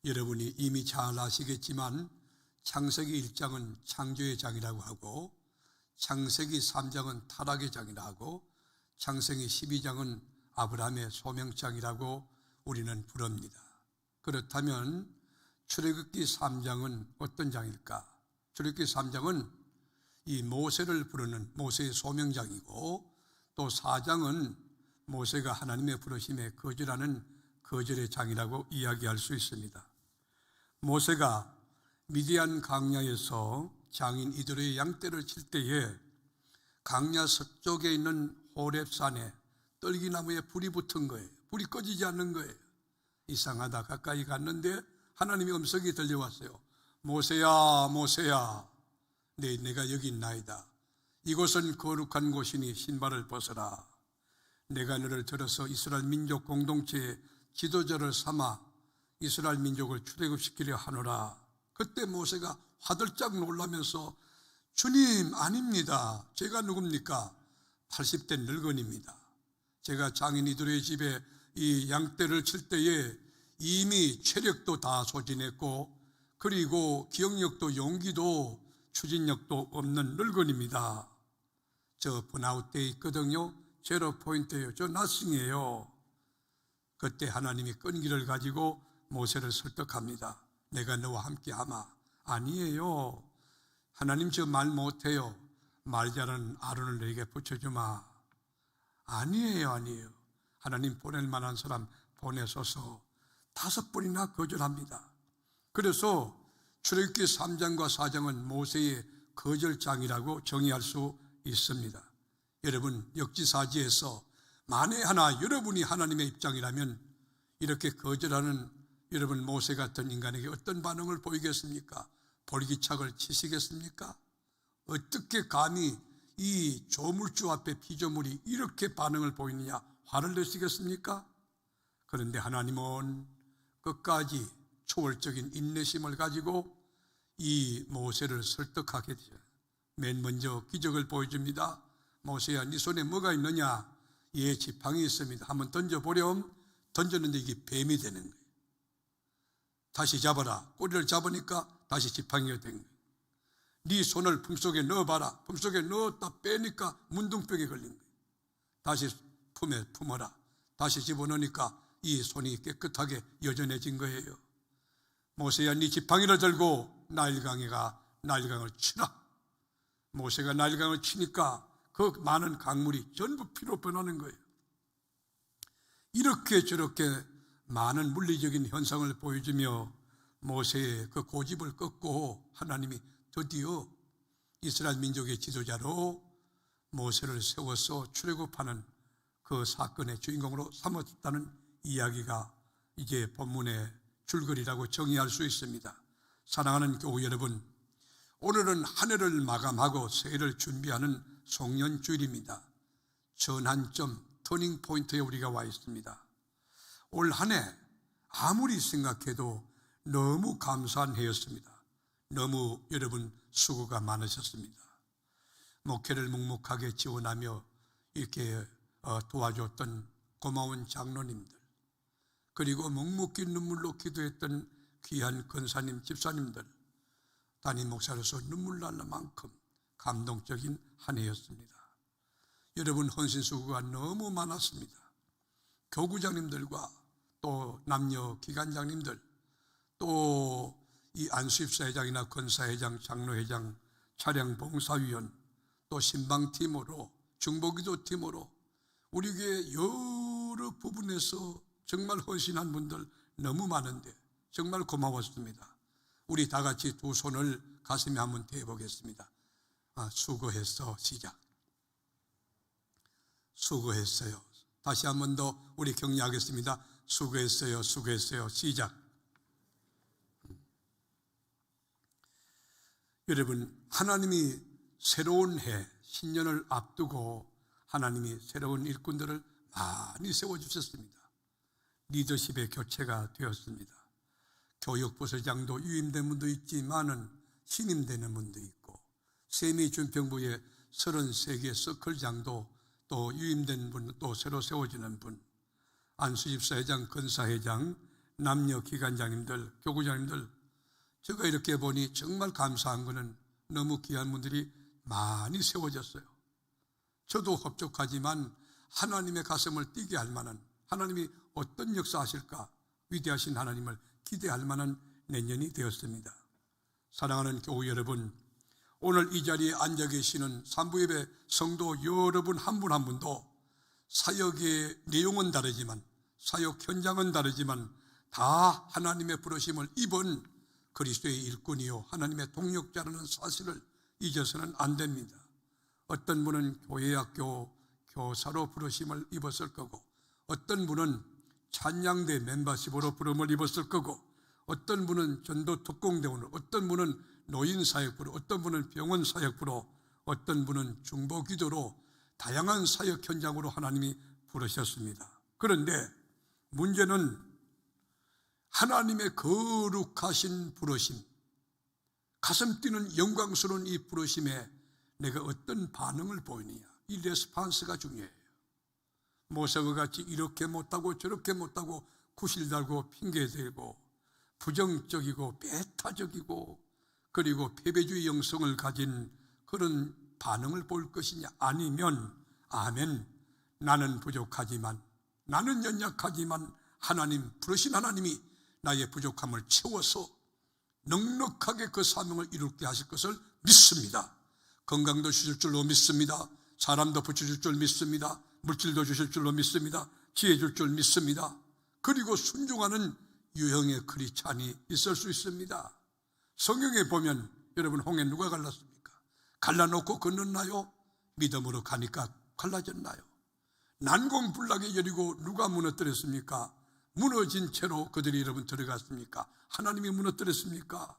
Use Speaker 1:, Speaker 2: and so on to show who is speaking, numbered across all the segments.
Speaker 1: 여러분이 이미 잘 아시겠지만 창세기 1장은 창조의 장이라고 하고 창세기 3장은 타락의 장이라고 하고 창세기 12장은 아브라함의 소명장이라고 우리는 부릅니다. 그렇다면 출애굽기 3장은 어떤 장일까? 출애굽기 3장은 이 모세를 부르는 모세의 소명장이고 또 4장은 모세가 하나님의 부르심에 거절하는 거절의 장이라고 이야기할 수 있습니다. 모세가 미디안 광야에서 장인 이드로의 양떼를 칠 때에 광야 서쪽에 있는 호렙산에 떨기나무에 불이 붙은 거예요. 불이 꺼지지 않는 거예요. 이상하다. 가까이 갔는데 하나님의 음성이 들려왔어요. 모세야, 모세야, 내가 여기 있나이다. 이곳은 거룩한 곳이니 신발을 벗어라. 내가 너를 들어서 이스라엘 민족 공동체의 지도자를 삼아 이스라엘 민족을 출애굽시키려 하노라. 그때 모세가 화들짝 놀라면서 주님, 아닙니다. 제가 누굽니까? 80대 늙은입니다. 제가 장인 이드로의 집에 이 양떼를 칠 때에 이미 체력도 다 소진했고 그리고 기억력도 용기도 추진력도 없는 늙은입니다. 저 번아웃돼 있거든요. 제로 포인트예요. 저 나싱이에요. 그때 하나님이 끈기를 가지고 모세를 설득합니다. 내가 너와 함께하마. 아니에요. 하나님 저 말 못해요. 말 잘하는 아론을 너에게 붙여주마. 아니에요. 하나님 보낼 만한 사람 보내소서. 5번이나 거절합니다. 그래서 출애굽기 3장과 4장은 모세의 거절장이라고 정의할 수 있습니다. 여러분, 역지사지에서 만에 하나 여러분이 하나님의 입장이라면 이렇게 거절하는 여러분 모세 같은 인간에게 어떤 반응을 보이겠습니까? 볼기착을 치시겠습니까? 어떻게 감히 이 조물주 앞에 피조물이 이렇게 반응을 보이느냐 화를 내시겠습니까? 그런데 하나님은 끝까지 초월적인 인내심을 가지고 이 모세를 설득하게 되죠. 맨 먼저 기적을 보여줍니다. 모세야, 네 손에 뭐가 있느냐? 예, 지팡이 있습니다. 한번 던져보렴. 던졌는데 이게 뱀이 되는 거예요. 다시 잡아라. 꼬리를 잡으니까 다시 지팡이가 된 거예요. 네 손을 품속에 넣어봐라. 품속에 넣었다 빼니까 문둥병에 걸린 거예요. 다시 품에 품어라. 다시 집어넣으니까 이 손이 깨끗하게 여전해진 거예요. 모세야, 네 지팡이를 들고 나일강을 치라. 모세가 나일강을 치니까 그 많은 강물이 전부 피로 변하는 거예요. 이렇게 저렇게 많은 물리적인 현상을 보여주며 모세의 그 고집을 꺾고 하나님이 드디어 이스라엘 민족의 지도자로 모세를 세워서 출애굽하는 그 사건의 주인공으로 삼았다는 이야기가 이제 본문의 줄거리라고 정의할 수 있습니다. 사랑하는 교우 여러분, 오늘은 한 해를 마감하고 새해를 준비하는 송년주일입니다. 전환점, 터닝 포인트에 우리가 와 있습니다. 올 한 해 아무리 생각해도 너무 감사한 해였습니다. 너무 여러분 수고가 많으셨습니다. 목회를 묵묵하게 지원하며 이렇게 도와줬던 고마운 장로님들, 그리고 묵묵히 눈물로 기도했던 귀한 권사님, 집사님들, 담임 목사로서 눈물 날 만큼 감동적인 한 해였습니다. 여러분 헌신수고가 너무 많았습니다. 교구장님들과 또 남녀 기관장님들, 또 이 안수입사회장이나 권사회장, 장로회장, 차량봉사위원, 또 신방팀으로, 중보기도팀으로 우리 교회 여러 부분에서 정말 헌신한 분들 너무 많은데 정말 고마웠습니다. 우리 다 같이 두 손을 가슴에 한번 대보겠습니다. 수고했어. 시작. 수고했어요. 다시 한 번 더 우리 격려하겠습니다. 수고했어요. 수고했어요. 시작. 여러분, 하나님이 새로운 해, 신년을 앞두고 하나님이 새로운 일꾼들을 많이 세워주셨습니다. 리더십의 교체가 되었습니다. 교육부서장도 유임된 분도 있지만은 신임되는 분도 있고, 세미준평부의 33개 서클장도 또 유임된 분, 또 새로 세워지는 분, 안수집사회장, 권사회장, 남녀 기관장님들, 교구장님들, 제가 이렇게 보니 정말 감사한 거는 너무 귀한 분들이 많이 세워졌어요. 저도 흡족하지만 하나님의 가슴을 뛰게 할 만한, 하나님이 어떤 역사하실까 위대하신 하나님을 기대할 만한 내년이 되었습니다. 사랑하는 교우 여러분, 오늘 이 자리에 앉아 계시는 산부예배 성도 여러분 한 분 한 분도 사역의 내용은 다르지만, 사역 현장은 다르지만 다 하나님의 부르심을 입은 그리스도의 일꾼이요 하나님의 동역자라는 사실을 잊어서는 안 됩니다. 어떤 분은 교회학교 교사로 부르심을 입었을 거고, 어떤 분은 찬양대 멤버십으로 부름을 입었을 거고, 어떤 분은 전도 특공대원으로, 어떤 분은 노인사역부로, 어떤 분은 병원사역부로, 어떤 분은 중보기도로 다양한 사역 현장으로 하나님이 부르셨습니다. 그런데 문제는 하나님의 거룩하신 부르심, 가슴 뛰는 영광스러운 이 부르심에 내가 어떤 반응을 보이느냐, 이 레스판스가 중요해요. 모세와 같이 이렇게 못하고 저렇게 못하고 구실달고 핑계대고 부정적이고 배타적이고 그리고 패배주의 영성을 가진 그런 반응을 볼 것이냐, 아니면 아멘, 나는 부족하지만, 나는 연약하지만 하나님, 부르신 하나님이 나의 부족함을 채워서 넉넉하게 그 사명을 이루게 하실 것을 믿습니다. 건강도 주실 줄로 믿습니다. 사람도 붙여줄 줄 믿습니다. 물질도 주실 줄로 믿습니다. 지혜 줄 줄 믿습니다. 그리고 순종하는 유형의 크리스찬이 있을 수 있습니다. 성경에 보면 여러분, 홍해 누가 갈랐습니까? 갈라놓고 건넜나요? 믿음으로 가니까 갈라졌나요? 난공불락의 여리고 누가 무너뜨렸습니까? 무너진 채로 그들이 여러분 들어갔습니까? 하나님이 무너뜨렸습니까?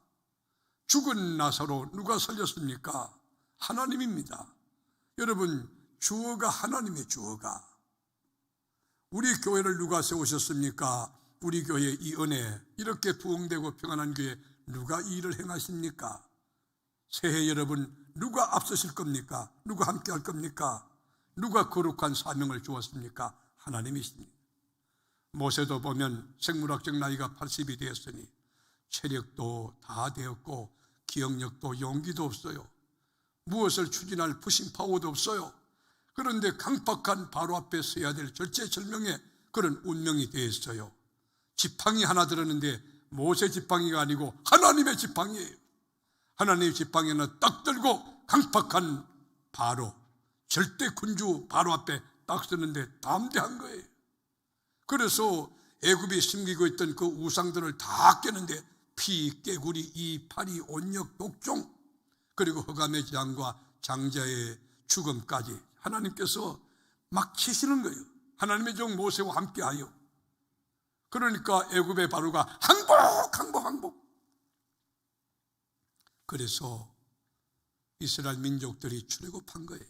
Speaker 1: 죽은 나사로 누가 살렸습니까? 하나님입니다. 여러분, 주어가 하나님의 주어가. 우리 교회를 누가 세우셨습니까? 우리 교회 이 은혜, 이렇게 부흥되고 평안한 교회 누가 이 일을 행하십니까? 새해 여러분, 누가 앞서실 겁니까? 누가 함께 할 겁니까? 누가 거룩한 사명을 주었습니까? 하나님이십니다. 모세도 보면 생물학적 나이가 80이 되었으니 체력도 다 되었고 기억력도 용기도 없어요. 무엇을 추진할 부심 파워도 없어요. 그런데 강팍한 바로 앞에 서야 될 절체절명의 그런 운명이 되었어요. 지팡이 하나 들었는데 모세 지팡이가 아니고 하나님의 지팡이에요. 하나님의 지팡이 하나 딱 들고 강팍한 바로, 절대 군주 바로 앞에 딱 서는데 담대한 거예요. 그래서 애굽이 숨기고 있던 그 우상들을 다 깨는데 피, 깨구리, 이, 파리, 온역, 독종, 그리고 흑암의 재앙과 장자의 죽음까지 하나님께서 막 치시는 거예요. 하나님의 종 모세와 함께하여. 그러니까 애굽의 바로가 항복. 그래서 이스라엘 민족들이 출애굽한 거예요.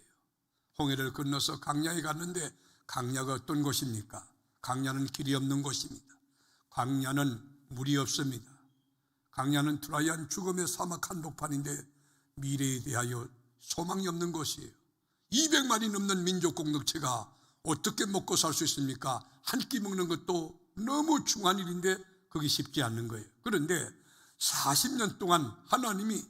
Speaker 1: 홍해를 건너서 강야에 갔는데 강야가 어떤 곳입니까? 강야는 길이 없는 곳입니다. 강야는 물이 없습니다. 강야는 드라이한 죽음의 사막 한복판인데 미래에 대하여 소망이 없는 곳이에요. 200만이 넘는 민족 공동체가 어떻게 먹고 살 수 있습니까? 한 끼 먹는 것도 너무 중한 일인데 그게 쉽지 않는 거예요. 그런데 40년 동안 하나님이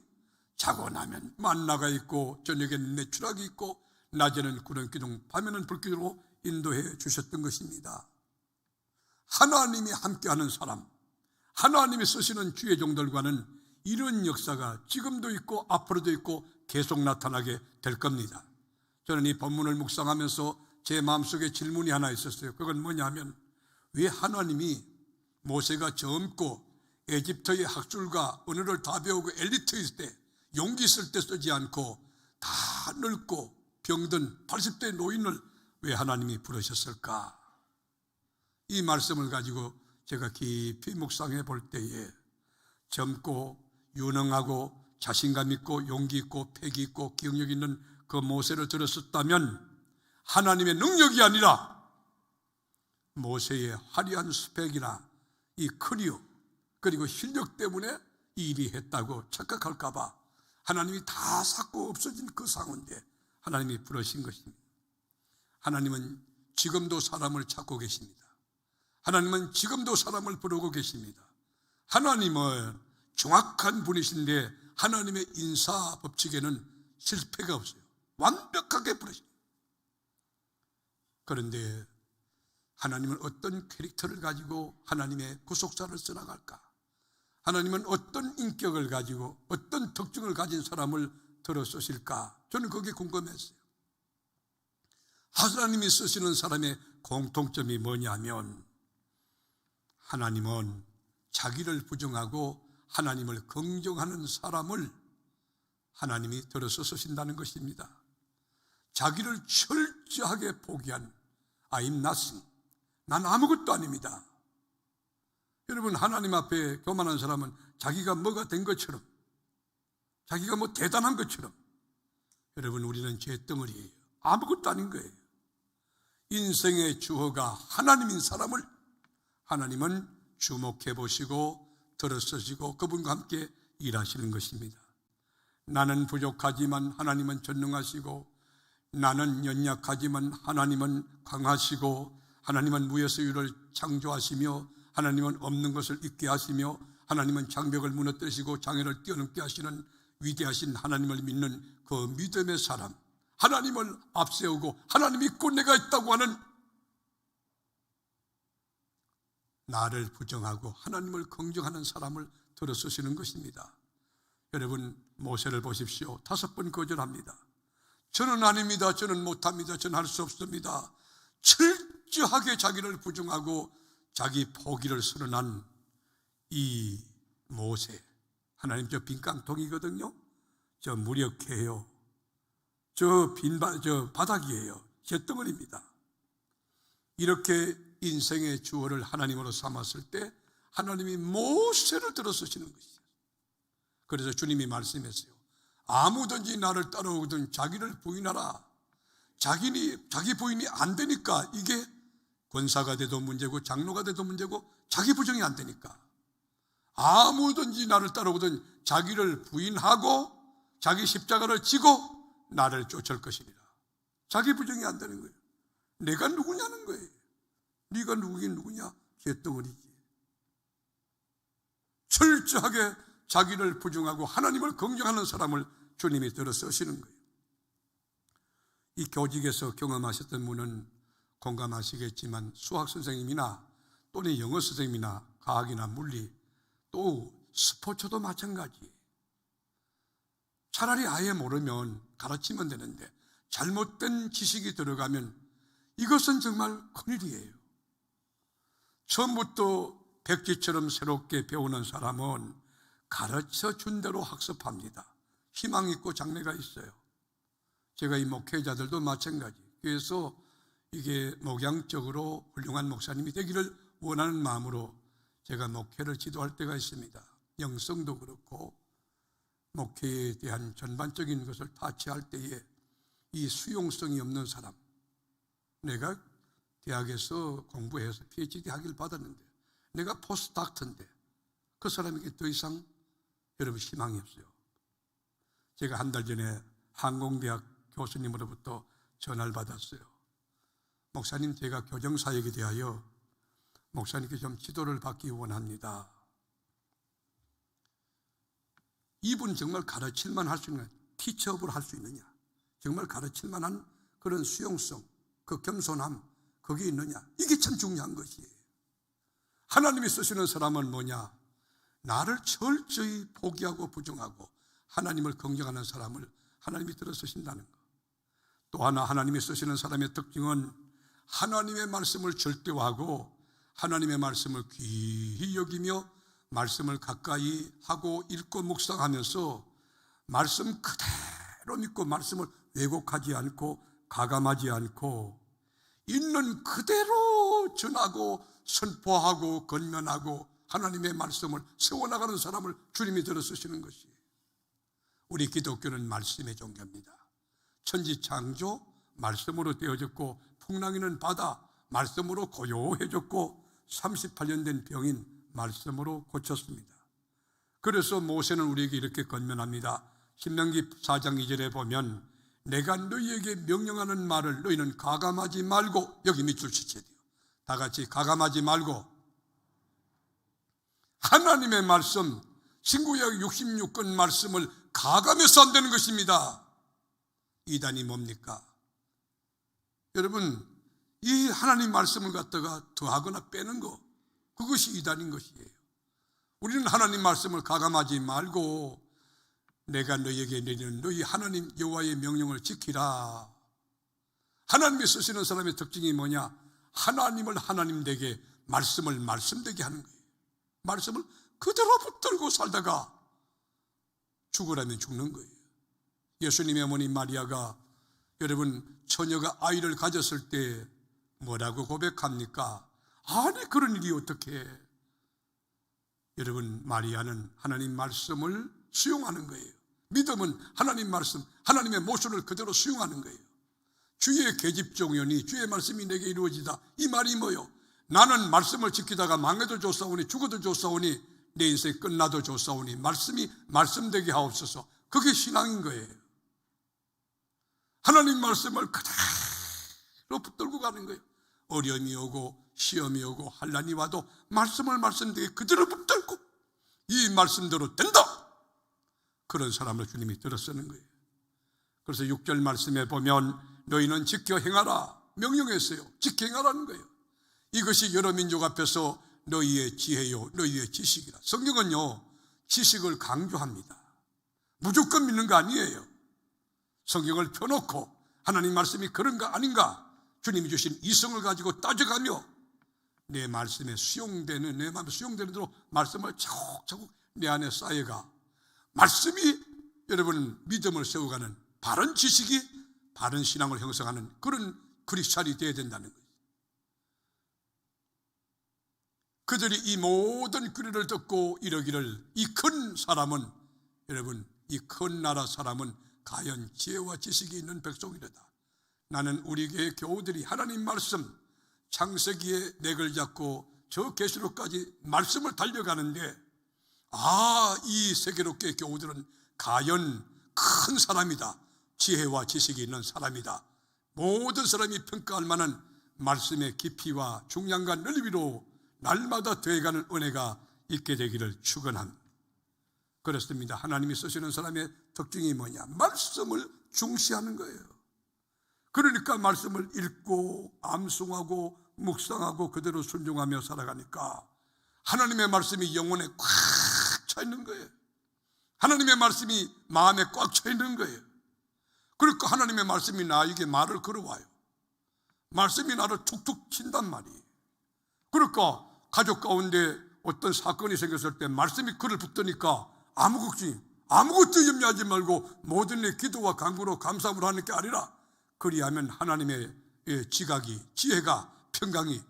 Speaker 1: 자고 나면 만나가 있고 저녁에는 내추락이 있고 낮에는 구름기둥, 밤에는 불기둥으로 인도해 주셨던 것입니다. 하나님이 함께하는 사람, 하나님이 쓰시는 주의 종들과는 이런 역사가 지금도 있고 앞으로도 있고 계속 나타나게 될 겁니다. 저는 이 본문을 묵상하면서 제 마음속에 질문이 하나 있었어요. 그건 뭐냐면, 왜 하나님이 모세가 젊고 에집트의 학술과 언어를 다 배우고 엘리트일 때, 용기 있을 때 쓰지 않고 다 늙고 병든 80대 노인을 왜 하나님이 부르셨을까? 이 말씀을 가지고 제가 깊이 묵상해 볼 때에 젊고 유능하고 자신감 있고 용기 있고 패기 있고 기억력 있는 그 모세를 들었었다면 하나님의 능력이 아니라 모세의 화려한 스펙이나 이 커리어 그리고 실력 때문에 이 일이 했다고 착각할까 봐 하나님이 다 삭고 없어진 그 상황인데 하나님이 부르신 것입니다. 하나님은 지금도 사람을 찾고 계십니다. 하나님은 지금도 사람을 부르고 계십니다. 하나님은 정확한 분이신데 하나님의 인사 법칙에는 실패가 없어요. 완벽하게 부르십니다. 그런데 하나님은 어떤 캐릭터를 가지고 하나님의 구속사를 써나갈까? 하나님은 어떤 인격을 가지고 어떤 특징을 가진 사람을 들어 쓰실까? 저는 그게 궁금했어요. 하나님이 쓰시는 사람의 공통점이 뭐냐면 하나님은 자기를 부정하고 하나님을 긍정하는 사람을 하나님이 들어서 쓰신다는 것입니다. 자기를 철저하게 포기한 I'm nothing, 난 아무것도 아닙니다. 여러분, 하나님 앞에 교만한 사람은 자기가 뭐가 된 것처럼, 자기가 뭐 대단한 것처럼, 여러분, 우리는 죄덩어리예요. 아무것도 아닌 거예요. 인생의 주어가 하나님인 사람을 하나님은 주목해 보시고 들어서시고 그분과 함께 일하시는 것입니다. 나는 부족하지만 하나님은 전능하시고, 나는 연약하지만 하나님은 강하시고, 하나님은 무에서 유를 창조하시며, 하나님은 없는 것을 있게 하시며, 하나님은 장벽을 무너뜨리시고 장애를 뛰어넘게 하시는 위대하신 하나님을 믿는 그 믿음의 사람, 하나님을 앞세우고 하나님 믿고 내가 있다고 하는, 나를 부정하고 하나님을 긍정하는 사람을 들어 쓰시는 것입니다. 여러분, 모세를 보십시오. 5번 거절합니다. 저는 아닙니다. 저는 못합니다. 저는 할 수 없습니다. 철저하게 자기를 부정하고 자기 포기를 선언한 이 모세, 하나님 저 빈깡통이거든요. 저 무력해요. 저 바닥이에요. 잿덩어리입니다. 이렇게 인생의 주어를 하나님으로 삼았을 때 하나님이 모세를 들어 쓰시는 것이죠. 그래서 주님이 말씀했어요. 아무든지 나를 따라오든 자기를 부인하라. 자기 부인이 안 되니까, 이게 권사가 돼도 문제고 장로가 돼도 문제고 자기 부정이 안 되니까, 아무든지 나를 따라오든 자기를 부인하고 자기 십자가를 지고 나를 쫓을 것이니라. 자기 부정이 안 되는 거예요. 내가 누구냐는 거예요. 네가 누구긴 누구냐? 잿덩어리지. 철저하게 자기를 부정하고 하나님을 긍정하는 사람을 주님이 들어 쓰시는 거예요. 이 교직에서 경험하셨던 분은 공감하시겠지만 수학 선생님이나 또는 영어 선생님이나 과학이나 물리 또 스포츠도 마찬가지예요. 차라리 아예 모르면 가르치면 되는데 잘못된 지식이 들어가면 이것은 정말 큰일이에요. 처음부터 백지처럼 새롭게 배우는 사람은 가르쳐 준 대로 학습합니다. 희망 있고 장래가 있어요. 제가 이 목회자들도 마찬가지. 그래서 이게 목양적으로 훌륭한 목사님이 되기를 원하는 마음으로 제가 목회를 지도할 때가 있습니다. 영성도 그렇고 목회에 대한 전반적인 것을 타치할 때에 이 수용성이 없는 사람, 내가 대학에서 공부해서 PhD 학위를 받았는데 내가 포스닥터인데 그 사람에게 더 이상 여러분 희망이 없어요. 제가 한 달 전에 항공대학 교수님으로부터 전화를 받았어요. 목사님, 제가 교정사역에 대하여 목사님께 좀 지도를 받기 원합니다. 이분 정말 가르칠만 할 수 있는, 티처업을 할 수 있느냐, 정말 가르칠 만한 그런 수용성, 그 겸손함, 그게 있느냐, 이게 참 중요한 것이에요. 하나님이 쓰시는 사람은 뭐냐? 나를 철저히 포기하고 부정하고 하나님을 긍정하는 사람을 하나님이 들어 쓰신다는 것. 또 하나 하나님이 쓰시는 사람의 특징은 하나님의 말씀을 절대화하고 하나님의 말씀을 귀히 여기며 말씀을 가까이 하고 읽고 묵상하면서 말씀 그대로 믿고 말씀을 왜곡하지 않고 가감하지 않고 있는 그대로 전하고 선포하고 건면하고 하나님의 말씀을 세워나가는 사람을 주님이 들어 쓰시는 것이에요. 우리 기독교는 말씀의 종교입니다. 천지창조 말씀으로 되어졌고 풍랑이는 바다 말씀으로 고요해졌고 38년 된 병인 말씀으로 고쳤습니다. 그래서 모세는 우리에게 이렇게 건면합니다. 신명기 4장 2절에 보면 내가 너희에게 명령하는 말을 너희는 가감하지 말고, 여기 밑줄 치셔야 돼요. 다 같이 가감하지 말고 하나님의 말씀, 신구약 66권 말씀을 가감해서 안 되는 것입니다. 이단이 뭡니까? 여러분, 이 하나님 말씀을 갖다가 더하거나 빼는 거, 그것이 이단인 것이에요. 우리는 하나님 말씀을 가감하지 말고 내가 너희에게 내리는 너희 하나님 여호와의 명령을 지키라. 하나님이 쓰시는 사람의 특징이 뭐냐? 하나님을 하나님 되게, 말씀을 말씀 되게 하는 거예요. 말씀을 그대로 붙들고 살다가 죽으라면 죽는 거예요. 예수님의 어머니 마리아가 여러분 처녀가 아이를 가졌을 때 뭐라고 고백합니까? 아니 그런 일이 어떻게 해? 여러분 마리아는 하나님 말씀을 수용하는 거예요. 믿음은 하나님 말씀, 하나님의 모션을 그대로 수용하는 거예요. 주의 계집종이오니 주의 말씀이 내게 이루어지다. 이 말이 뭐요? 나는 말씀을 지키다가 망해도 좋사오니 죽어도 좋사오니 내 인생 끝나도 좋사오니 말씀이 말씀되게 하옵소서. 그게 신앙인 거예요. 하나님 말씀을 그대로 붙들고 가는 거예요. 어려움이 오고 시험이 오고 환난이 와도 말씀을 말씀되게 그대로 붙들고 이 말씀대로 된다. 그런 사람을 주님이 들어 쓰는 거예요. 그래서 6절 말씀에 보면 너희는 지켜 행하라 명령했어요. 지켜 행하라는 거예요. 이것이 여러 민족 앞에서 너희의 지혜요 너희의 지식이라. 성경은요 지식을 강조합니다. 무조건 믿는 거 아니에요. 성경을 펴놓고 하나님 말씀이 그런가 아닌가 주님이 주신 이성을 가지고 따져가며 내 말씀에 수용되는, 내 마음에 수용되는 대로 말씀을 차곡차곡 내 안에 쌓여가 말씀이 여러분 믿음을 세워가는 바른 지식이 바른 신앙을 형성하는 그런 크리스찬이 되어야 된다는 거예요. 그들이 이 모든 글을 듣고 이러기를 이 큰 사람은 여러분 이 큰 나라 사람은 과연 지혜와 지식이 있는 백성이로다. 나는 우리 교회 교우들이 하나님 말씀 창세기에 맥을 잡고 저 계시록까지 말씀을 달려가는데 이 세계롭게 교우들은 과연 큰 사람이다. 지혜와 지식이 있는 사람이다. 모든 사람이 평가할 만한 말씀의 깊이와 중량과 넓이로 날마다 되어가는 은혜가 있게 되기를 축원합니다. 그렇습니다. 하나님이 쓰시는 사람의 특징이 뭐냐? 말씀을 중시하는 거예요. 그러니까 말씀을 읽고 암송하고 묵상하고 그대로 순종하며 살아가니까 하나님의 말씀이 영혼에 꽉 차 있는 거예요. 하나님의 말씀이 마음에 꽉 차 있는 거예요. 그러니까 하나님의 말씀이 나에게 말을 걸어와요. 말씀이 나를 툭툭 친단 말이에요. 그러니까 가족 가운데 어떤 사건이 생겼을 때 말씀이 그를 붙드니까 아무것도 염려하지 말고 모든 내 기도와 간구로 감사함으로 하는 게 아니라 그리하면 하나님의 지각이 지혜가 평강이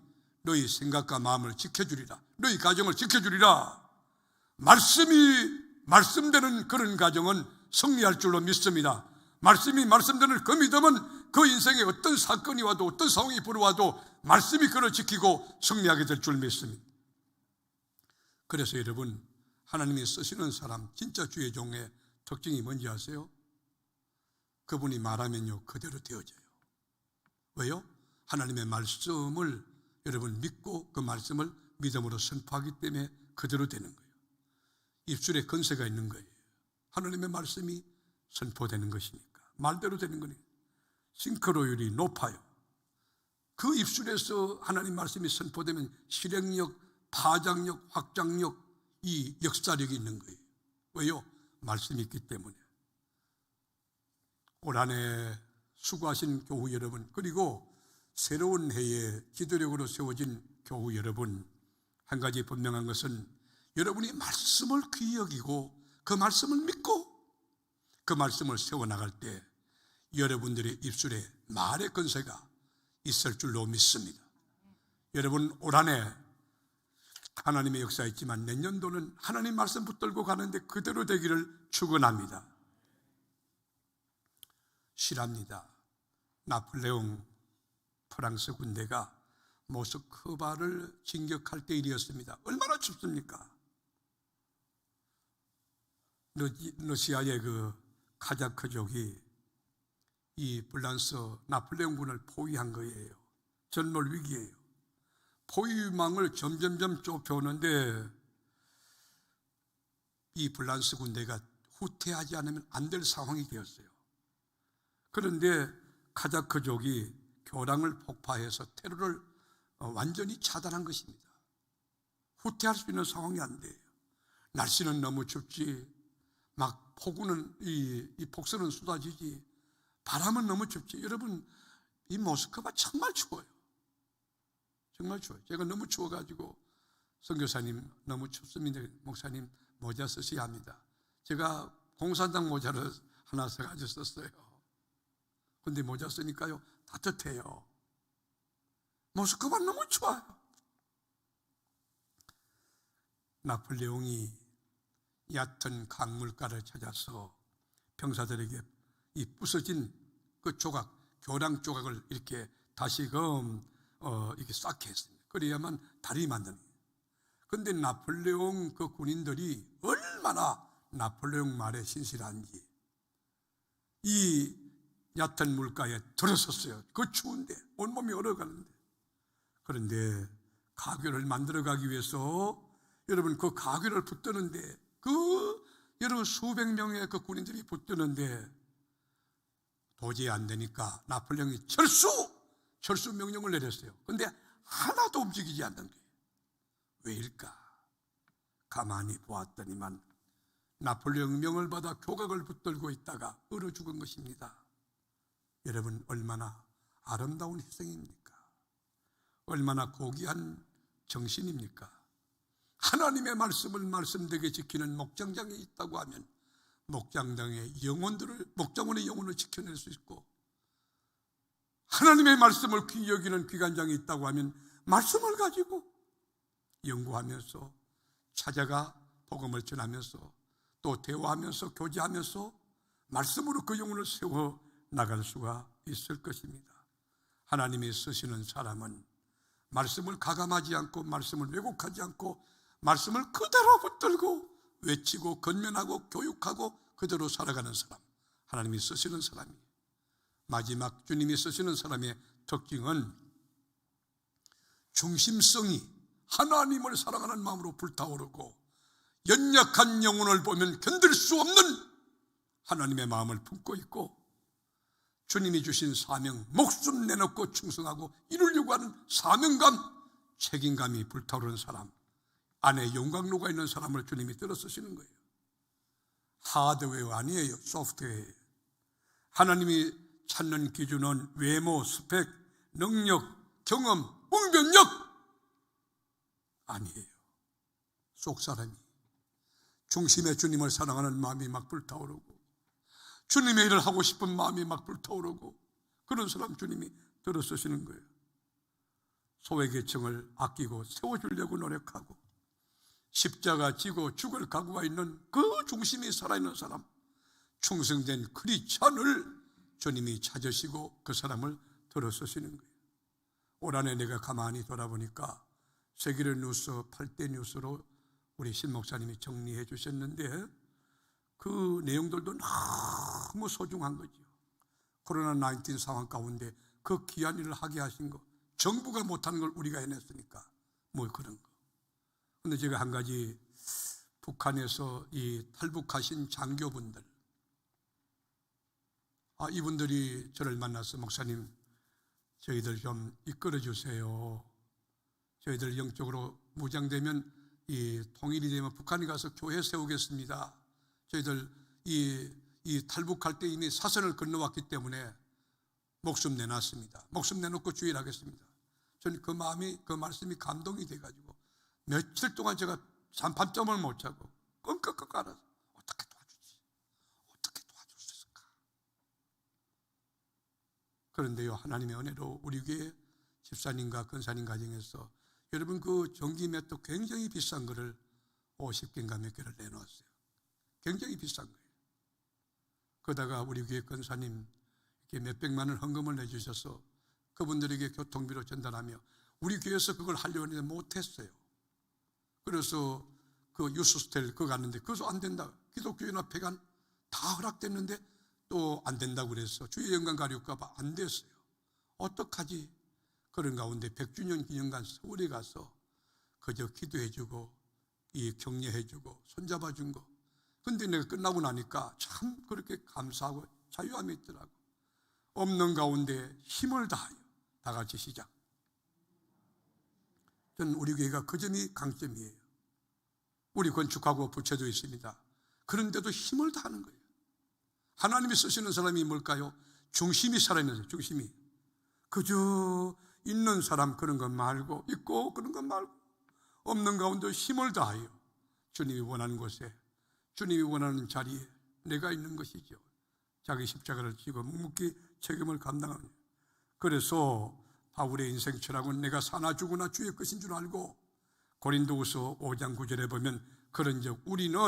Speaker 1: 너희 생각과 마음을 지켜주리라. 너희 가정을 지켜주리라. 말씀이 말씀되는 그런 가정은 승리할 줄로 믿습니다. 말씀이 말씀되는 그 믿음은 그 인생에 어떤 사건이 와도 어떤 상황이 불어와도 말씀이 그를 지키고 승리하게 될 줄 믿습니다. 그래서 여러분 하나님이 쓰시는 사람 진짜 주의 종의 특징이 뭔지 아세요? 그분이 말하면요 그대로 되어져요. 왜요? 하나님의 말씀을 여러분 믿고 그 말씀을 믿음으로 선포하기 때문에 그대로 되는 거예요. 입술에 건세가 있는 거예요. 하나님의 말씀이 선포되는 것이니까 말대로 되는 거니까 싱크로율이 높아요. 그 입술에서 하나님 말씀이 선포되면 실행력, 파장력, 확장력, 이 역사력이 있는 거예요. 왜요? 말씀이 있기 때문에. 올 한 해 수고하신 교우 여러분, 그리고 새로운 해에 기도력으로 세워진 교우 여러분, 한 가지 분명한 것은 여러분이 말씀을 귀히 여기고 그 말씀을 믿고 그 말씀을 세워나갈 때 여러분들의 입술에 말의 건세가 있을 줄로 믿습니다. 여러분 올 한 해 하나님의 역사 있지만 내년도는 하나님 말씀 붙들고 가는데 그대로 되기를 축원합니다. 실합니다. 나폴레옹 프랑스 군대가 모스크바를 진격할 때 일이었습니다. 얼마나 춥습니까? 러시아의 그 카자크족이 이 프랑스 나폴레옹군을 포위한 거예요. 전몰 위기예요. 포위망을 점점점 좁혀오는데 이 불란스 군대가 후퇴하지 않으면 안 될 상황이 되었어요. 그런데 카자크족이 교량을 폭파해서 테러를 완전히 차단한 것입니다. 후퇴할 수 있는 상황이 안 돼요. 날씨는 너무 춥지, 막 폭우는 이 폭설은 쏟아지지, 바람은 너무 춥지. 여러분, 이 모스크바 정말 추워요. 정말 추워요. 제가 너무 추워가지고 선교사님 너무 춥습니다. 목사님 모자 쓰셔야 합니다. 제가 공산당 모자를 하나 사가지고 썼어요. 근데 모자 쓰니까요 따뜻해요. 모스크바 너무 추워요. 나폴레옹이 얕은 강물가를 찾아서 병사들에게 이 부서진 그 조각, 교량 조각을 이렇게 다시금 이렇게 쌓게 했습니다. 그래야만 다리 만드는 거예요. 그런데 나폴레옹 그 군인들이 얼마나 나폴레옹 말에 신실한지 이 얕은 물가에 들어섰어요. 그 추운데 온몸이 얼어가는데. 그런데 가교를 만들어가기 위해서 여러분 그 가교를 붙드는데 여러분 수백 명의 그 군인들이 붙드는데 도저히 안 되니까 나폴레옹이 철수 명령을 내렸어요. 그런데 하나도 움직이지 않는 거예요. 왜일까? 가만히 보았더니만 나폴레옹 명을 받아 교각을 붙들고 있다가 얼어 죽은 것입니다. 여러분 얼마나 아름다운 희생입니까? 얼마나 고귀한 정신입니까? 하나님의 말씀을 말씀되게 지키는 목장장이 있다고 하면 목장원의 영혼을 지켜낼 수 있고, 하나님의 말씀을 귀히 여기는 귀관장이 있다고 하면 말씀을 가지고 연구하면서 찾아가 복음을 전하면서 또 대화하면서 교제하면서 말씀으로 그 영혼을 세워 나갈 수가 있을 것입니다. 하나님이 쓰시는 사람은 말씀을 가감하지 않고 말씀을 왜곡하지 않고 말씀을 그대로 붙들고 외치고 건면하고 교육하고 그대로 살아가는 사람, 하나님이 쓰시는 사람이에요. 마지막 주님이 쓰시는 사람의 특징은 중심성이 하나님을 사랑하는 마음으로 불타오르고 연약한 영혼을 보면 견딜 수 없는 하나님의 마음을 품고 있고, 주님이 주신 사명, 목숨 내놓고 충성하고 이루려고 하는 사명감, 책임감이 불타오르는 사람, 안에 영광로가 있는 사람을 주님이 들어 쓰시는 거예요. 하드웨어 아니에요. 소프트웨어예요. 하나님이 찾는 기준은 외모, 스펙, 능력, 경험, 웅변력 아니에요. 속 사람이 중심의 주님을 사랑하는 마음이 막 불타오르고 주님의 일을 하고 싶은 마음이 막 불타오르고 그런 사람 주님이 들어 쓰시는 거예요. 소외계층을 아끼고 세워주려고 노력하고 십자가 지고 죽을 각오가 있는 그 중심이 살아있는 사람, 충성된 크리스찬을 주님이 찾으시고 그 사람을 들어 쓰시는 거예요. 올 한해 내가 가만히 돌아보니까 세계를 뉴스 8대 뉴스로 우리 신 목사님이 정리해 주셨는데 그 내용들도 너무 소중한 거죠. 코로나19 상황 가운데 그 귀한 일을 하게 하신 거, 정부가 못하는 걸 우리가 해냈으니까 뭐 그런 거. 그런데 제가 한 가지, 북한에서 이 탈북하신 장교분들, 이분들이 저를 만나서 목사님 저희들 좀 이끌어 주세요. 저희들 영적으로 무장되면 이 통일이 되면 북한에 가서 교회 세우겠습니다. 저희들 이 탈북할 때 이미 사선을 건너왔기 때문에 목숨 내놨습니다. 목숨 내놓고 주의를 하겠습니다. 저는 그 마음이, 그 말씀이 감동이 돼가지고 며칠 동안 제가 밤잠을 못 자고 끙끙끙 앓아서 어떻게 도와주지? 어떻게 도와줄 수 있을까? 그런데요, 하나님의 은혜로 우리 교회 집사님과 권사님 가정에서 여러분 그 전기 맷도 굉장히 비싼 거를 50개인가 몇 개를 내놓았어요. 굉장히 비싼 거예요. 그러다가 우리 교회 권사님 이렇게 몇백만 원 헌금을 내주셔서 그분들에게 교통비로 전달하며 우리 교회에서 그걸 하려고 했는데 못했어요. 그래서 그 유스스텔 그거 갔는데 그것도 안 된다. 기독교연합회관 다 허락됐는데 또 안 된다고 그래서 주의 영광 가려울까 봐 안 됐어요. 어떡하지? 그런 가운데 100주년 기념관 서울에 가서 그저 기도해주고 이 격려해주고 손잡아준 거. 근데 내가 끝나고 나니까 참 그렇게 감사하고 자유함이 있더라고. 없는 가운데 힘을 다하여 다 같이 시작. 저는 우리 교회가 그 점이 강점이에요. 우리 건축하고 부채도 있습니다. 그런데도 힘을 다하는 거예요. 하나님이 쓰시는 사람이 뭘까요? 중심이 살아있는 거예요. 중심이. 그저 있는 사람 그런 것 말고, 있고 그런 것 말고, 없는 가운데 힘을 다하여 주님이 원하는 곳에, 주님이 원하는 자리에 내가 있는 것이죠. 자기 십자가를 지고 묵묵히 책임을 감당하는. 그래서 바울의 인생 철학은 내가 사나 죽으나 주의 것인 줄 알고, 고린도후서 5장 9절에 보면 그런즉 우리는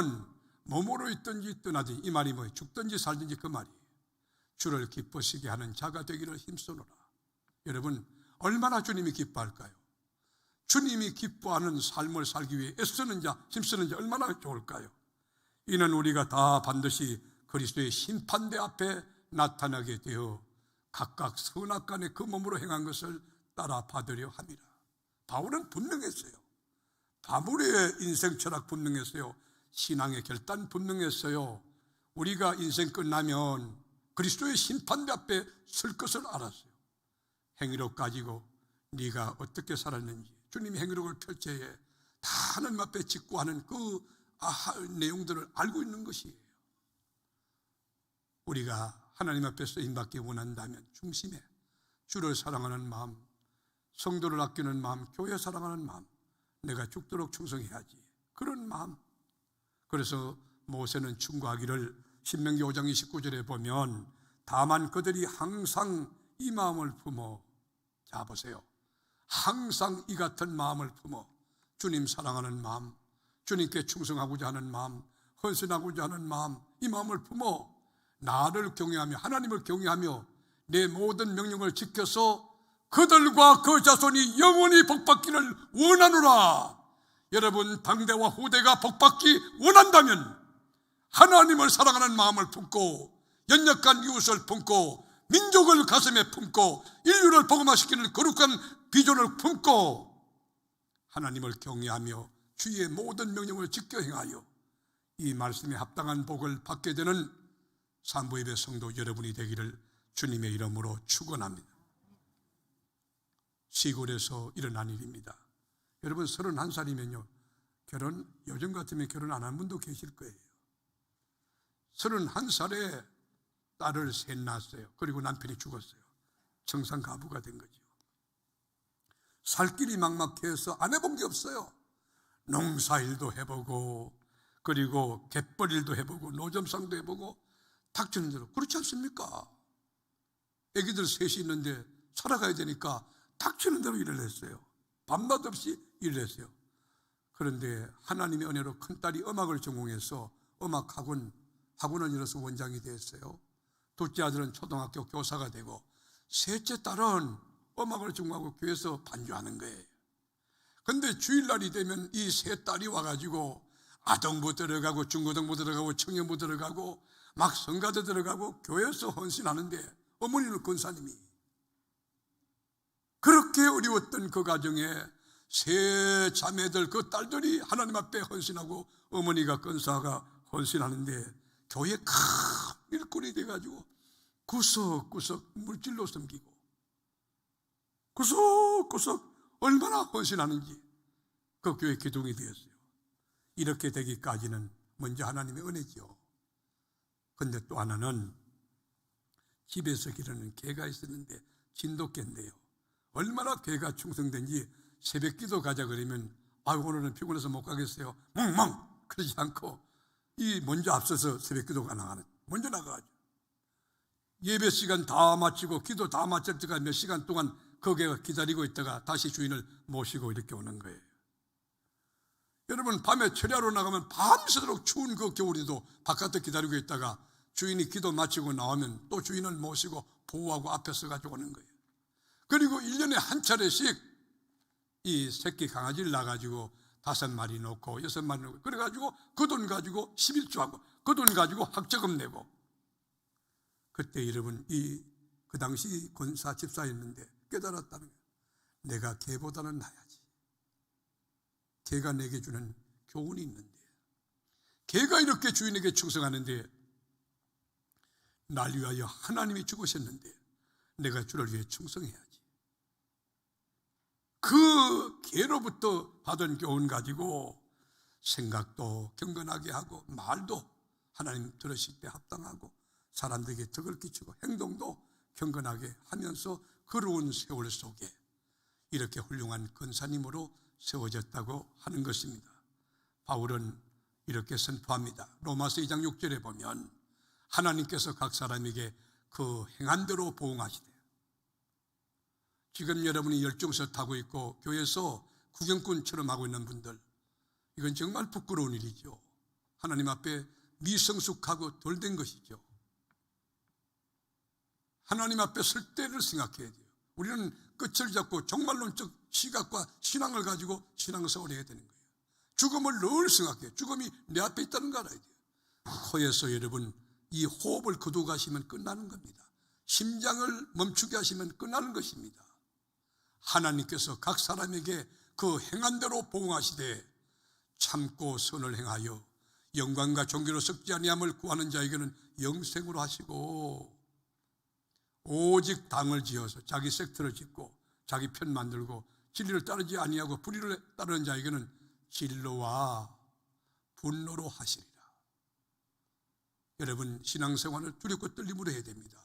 Speaker 1: 몸으로 있든지 떠나든지, 이 말이 뭐예요? 죽든지 살든지 그 말이에요. 주를 기쁘시게 하는 자가 되기를 힘쓰노라. 여러분, 얼마나 주님이 기뻐할까요? 주님이 기뻐하는 삶을 살기 위해 애쓰는 자, 힘쓰는 자 얼마나 좋을까요? 이는 우리가 다 반드시 그리스도의 심판대 앞에 나타나게 되어 각각 선악간에 그 몸으로 행한 것을 따라 받으려 함이라. 바울은 분명했어요. 바울의 인생 철학 분명했어요. 신앙의 결단 분명했어요. 우리가 인생 끝나면 그리스도의 심판대 앞에 설 것을 알았어요. 행위록 가지고 네가 어떻게 살았는지, 주님이 행위록을 펼쳐야 다 하나님 앞에 직구하는 그 내용들을 알고 있는 것이에요. 우리가 하나님 앞에 쓰임받기 원한다면 중심에 주를 사랑하는 마음, 성도를 아끼는 마음, 교회 사랑하는 마음, 내가 죽도록 충성해야지, 그런 마음. 그래서 모세는 충고하기를 신명기 5장 29절에 보면 다만 그들이 항상 이 마음을 품어, 자 보세요, 항상 이 같은 마음을 품어 주님 사랑하는 마음, 주님께 충성하고자 하는 마음, 헌신하고자 하는 마음, 이 마음을 품어 나를 경외하며 하나님을 경외하며 내 모든 명령을 지켜서 그들과 그 자손이 영원히 복받기를 원하노라. 여러분, 당대와 후대가 복받기 원한다면 하나님을 사랑하는 마음을 품고 연약한 이웃을 품고 민족을 가슴에 품고 인류를 복음화시키는 거룩한 비전을 품고 하나님을 경외하며 주의 모든 명령을 지켜 행하여 이 말씀에 합당한 복을 받게 되는 산부예배 성도 여러분이 되기를 주님의 이름으로 축원합니다. 시골에서 일어난 일입니다. 여러분, 31살이면요 결혼, 요즘 같으면 결혼 안 한 분도 계실 거예요. 31살에 딸을 셋 낳았어요. 그리고 남편이 죽었어요. 청산가부가 된 거죠. 살 길이 막막해서 안 해본 게 없어요. 농사일도 해보고, 그리고 갯벌일도 해보고, 노점상도 해보고, 닥치는 대로. 그렇지 않습니까? 애기들 셋이 있는데 살아가야 되니까 닥치는 대로 일을 했어요. 밤낮 없이 일을 했어요. 그런데 하나님의 은혜로 큰딸이 음악을 전공해서 학원을 열어서 원장이 됐어요. 둘째 아들은 초등학교 교사가 되고, 셋째 딸은 음악을 전공하고 교회에서 반주하는 거예요. 근데 주일날이 되면 이 세 딸이 와가지고 아동부 들어가고 중고등부 들어가고 청년부 들어가고 막 성가대 들어가고 교회에서 헌신하는데 어머니는 권사님이. 그렇게 어려웠던 그 가정에 세 자매들, 그 딸들이 하나님 앞에 헌신하고 어머니가 권사가 헌신하는데 교회 큰 일꾼이 돼가지고 구석구석 물질로 섬기고 구석구석 얼마나 헌신하는지 그 교회 기둥이 되었어요. 이렇게 되기까지는 먼저 하나님의 은혜죠. 근데 또 하나는 집에서 기르는 개가 있었는데 진돗개인데요, 얼마나 개가 충성된지 새벽 기도 가자 그러면 오늘은 피곤해서 못 가겠어요, 멍멍 그러지 않고 먼저 앞서서 새벽 기도가 나가는, 먼저 나가가지고 예배 시간 다 마치고 기도 다 마칠 때까지 몇 시간 동안 그 개가 기다리고 있다가 다시 주인을 모시고 이렇게 오는 거예요. 여러분, 밤에 철야로 나가면 밤새도록 추운 그 겨울에도 바깥에 기다리고 있다가 주인이 기도 마치고 나오면 또 주인을 모시고 보호하고 앞에 서가지고 오는 거예요. 그리고 1년에 한 차례씩 이 새끼 강아지를 낳아가지고 5마리 놓고 6마리 놓고 그래가지고 그 돈 가지고 11조하고 그 돈 가지고 학자금 내고. 그때 여러분, 그 당시 권사 집사였는데 깨달았다는 거예요. 내가 개보다는 나야지. 개가 내게 주는 교훈이 있는데, 개가 이렇게 주인에게 충성하는데 날 위하여 하나님이 죽으셨는데 내가 주를 위해 충성해야지. 그 개로부터 받은 교훈 가지고 생각도 경건하게 하고 말도 하나님 들으실 때 합당하고 사람들에게 덕을 끼치고 행동도 경건하게 하면서 그로운 세월 속에 이렇게 훌륭한 권사님으로 세워졌다고 하는 것입니다. 바울은 이렇게 선포합니다. 로마서 2장 6절에 보면 하나님께서 각 사람에게 그 행한 대로 보응하시되, 지금 여러분이 열중서 타고 있고 교회에서 구경꾼처럼 하고 있는 분들, 이건 정말 부끄러운 일이죠. 하나님 앞에 미성숙하고 덜 된 것이죠. 하나님 앞에 설 때를 생각해야 돼요. 우리는 끝을 잡고 종말론적 시각과 신앙을 가지고 신앙생활을 해야 되는 거예요. 죽음을 늘 생각해요. 죽음이 내 앞에 있다는 거 알아야 돼요. 코에서 여러분 이 호흡을 거두고 가시면 끝나는 겁니다. 심장을 멈추게 하시면 끝나는 것입니다. 하나님께서 각 사람에게 그 행한 대로 보응하시되 참고 선을 행하여 영광과 존귀로 썩지 아니함을 구하는 자에게는 영생으로 하시고, 오직 당을 지어서 자기 섹터를 짓고 자기 편 만들고 진리를 따르지 아니하고 불의를 따르는 자에게는 진노와 분노로 하시리라. 여러분 신앙생활을 두렵고 떨림으로 해야 됩니다.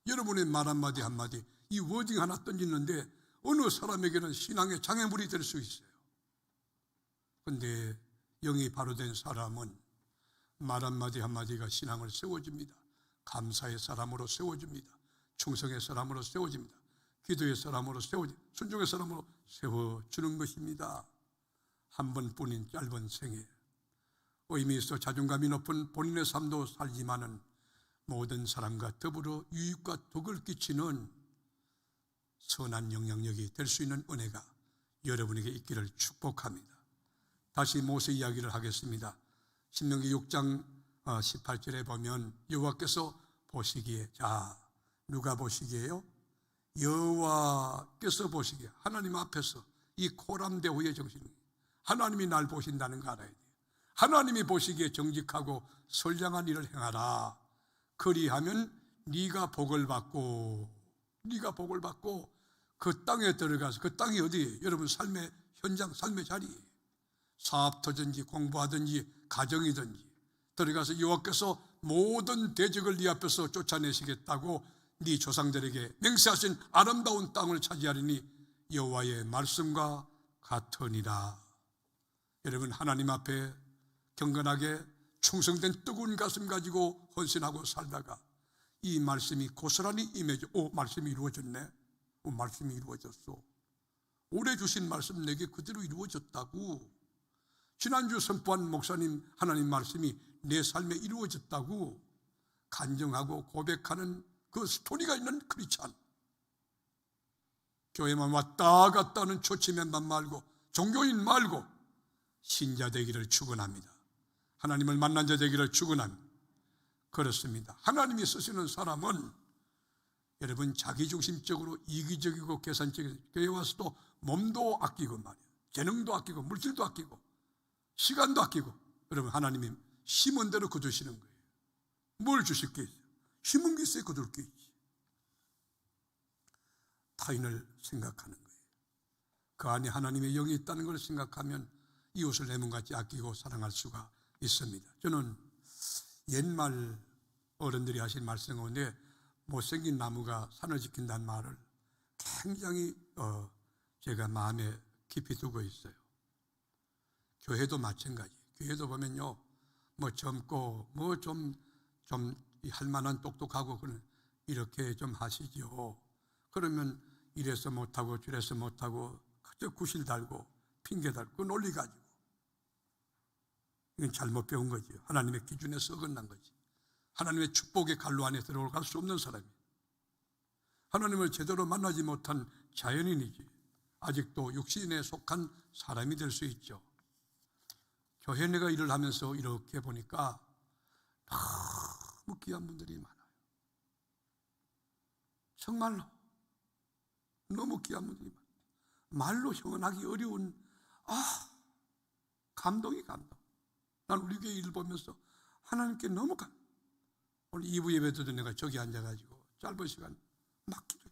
Speaker 1: 여러분의 말 한마디 한마디, 이 워딩 하나 던지는데 어느 사람에게는 신앙의 장애물이 될 수 있어요. 그런데 영이 바로 된 사람은 말 한마디 한마디가 신앙을 세워줍니다. 감사의 사람으로 세워줍니다. 충성의 사람으로 세워집니다. 기도의 사람으로 세워집니다. 순종의 사람으로 세워주는 것입니다. 한 번뿐인 짧은 생에 의미 있어 자존감이 높은 본인의 삶도 살지만은 모든 사람과 더불어 유익과 덕을 끼치는 선한 영향력이 될 수 있는 은혜가 여러분에게 있기를 축복합니다. 다시 모세 이야기를 하겠습니다. 신명기 6장 18절에 보면 여호와께서 보시기에, 자 누가 보시기에요? 여호와께서 보시기에, 하나님 앞에서 이 코람대후의 정신이 하나님이 날 보신다는 거 알아야 돼요. 하나님이 보시기에 정직하고 선량한 일을 행하라. 그리하면 네가 복을 받고 그 땅에 들어가서, 그 땅이 어디예요? 여러분 삶의 현장, 삶의 자리예요. 사업터든지 공부하든지 가정이든지 들어가서 여호와께서 모든 대적을 네 앞에서 쫓아내시겠다고 네 조상들에게 맹세하신 아름다운 땅을 차지하리니 여호와의 말씀과 같으니라. 여러분 하나님 앞에 경건하게 충성된 뜨거운 가슴 가지고 헌신하고 살다가 이 말씀이 고스란히 임해져, 말씀이 이루어졌네. 말씀이 이루어졌어. 올해 주신 말씀 내게 그대로 이루어졌다고, 지난주 선포한 목사님 하나님 말씀이 내 삶에 이루어졌다고 간증하고 고백하는 그 스토리가 있는 크리스찬, 교회만 왔다 갔다 하는 초치맨만 말고 종교인 말고 신자 되기를 축원합니다. 하나님을 만난 자 되기를 축원합니다. 그렇습니다. 하나님이 쓰시는 사람은 여러분 자기중심적으로 이기적이고 계산적인, 교회 와서도 몸도 아끼고 말이에요. 재능도 아끼고 물질도 아끼고 시간도 아끼고, 여러분 하나님이 심은 대로 거두시는 거예요. 뭘 주실 게 있어요? 심은 게 있어야 거둘 게 있지. 타인을 생각하는 거예요. 그 안에 하나님의 영이 있다는 걸 생각하면 이웃을 내 몸같이 아끼고 사랑할 수가 있습니다. 저는 옛말 어른들이 하신 말씀 가운데 못생긴 나무가 산을 지킨다는 말을 굉장히 제가 마음에 깊이 두고 있어요. 교회도 마찬가지. 교회도 보면요, 뭐 젊고 뭐 좀 할 만한 똑똑하고 이렇게 좀 하시죠. 그러면 이래서 못하고 저래서 못하고 그저 구실 달고 핑계 달고 그 논리 가지고, 이건 잘못 배운 거죠. 하나님의 기준에서 어긋난 거지. 하나님의 축복의 갈로 안에 들어갈 수 없는 사람이에요. 하나님을 제대로 만나지 못한 자연인이지 아직도 육신에 속한 사람이 될 수 있죠. 교회 내가 일을 하면서 이렇게 보니까 너무 귀한 분들이 많아요. 정말로 너무 귀한 분들이 많아요. 말로 형언하기 어려운 감동이 감동. 난 우리 교회 일 보면서 하나님께 너무 오늘 2부 예배도 내가 저기 앉아가지고 짧은 시간 막 기도해.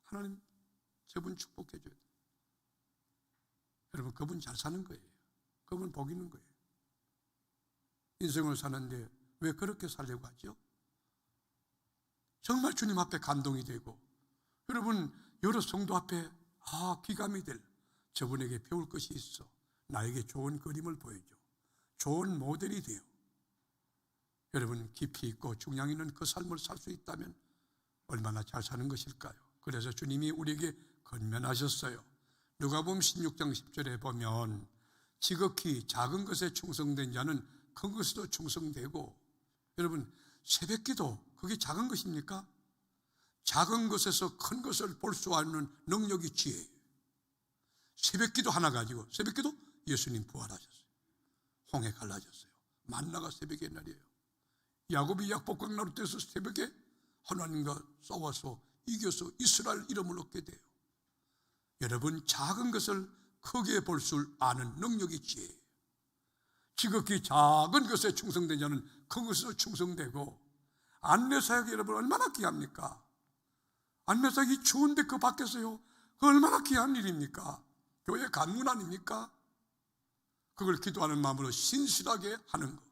Speaker 1: 하나님 저분 축복해 줘야 돼. 여러분, 그분 잘 사는 거예요. 그분 복 있는 거예요. 인생을 사는데 왜 그렇게 살려고 하죠? 정말 주님 앞에 감동이 되고, 여러분 여러 성도 앞에 귀감이 될, 저분에게 배울 것이 있어, 나에게 좋은 그림을 보여줘, 좋은 모델이 돼요. 여러분, 깊이 있고 중량 있는 그 삶을 살 수 있다면 얼마나 잘 사는 것일까요? 그래서 주님이 우리에게 권면하셨어요. 누가복음 16장 10절에 보면 지극히 작은 것에 충성된 자는 큰 것에도 충성되고, 여러분, 새벽기도 그게 작은 것입니까? 작은 것에서 큰 것을 볼 수 있는 능력이 지혜예요. 새벽기도 하나 가지고, 새벽기도 예수님 부활하셨어요. 홍해 갈라졌어요. 만나가 새벽의 날이에요. 야곱이 약복강 나루터에서 새벽에 하나님과 싸워서 이겨서 이스라엘 이름을 얻게 돼요. 여러분, 작은 것을 크게 볼 줄 아는 능력이 지혜예요. 지극히 작은 것에 충성된 자는 큰 것에서 충성되고, 안내사역이 여러분 얼마나 귀합니까? 안내사역이 추운데 그 밖에서요, 그 얼마나 귀한 일입니까? 교회 간문 아닙니까? 그걸 기도하는 마음으로 신실하게 하는 것.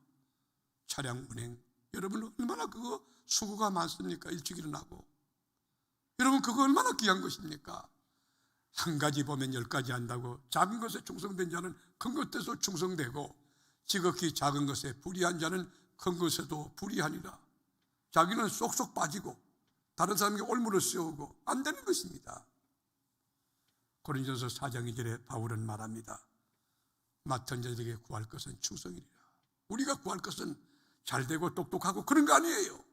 Speaker 1: 차량 운행, 여러분 얼마나 그거 수고가 많습니까? 일찍 일어나고. 여러분, 그거 얼마나 귀한 것입니까? 한 가지 보면 10가지 한다고, 작은 것에 충성된 자는 큰 것에서 충성되고, 지극히 작은 것에 불의한 자는 큰 것에도 불의하니라. 자기는 쏙쏙 빠지고 다른 사람에게 올무를 씌우고 안 되는 것입니다. 고린도전서 4장 2절에 바울은 말합니다. 맡은 자들에게 구할 것은 충성이니라. 우리가 구할 것은 잘되고 똑똑하고 그런 거 아니에요.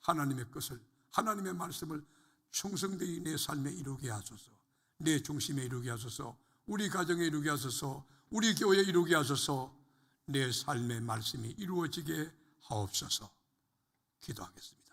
Speaker 1: 하나님의 것을, 하나님의 말씀을 충성되이 내 삶에 이루게 하소서, 내 중심에 이루게 하소서, 우리 가정에 이루게 하소서, 우리 교회에 이루게 하소서, 내 삶의 말씀이 이루어지게 하옵소서. 기도하겠습니다.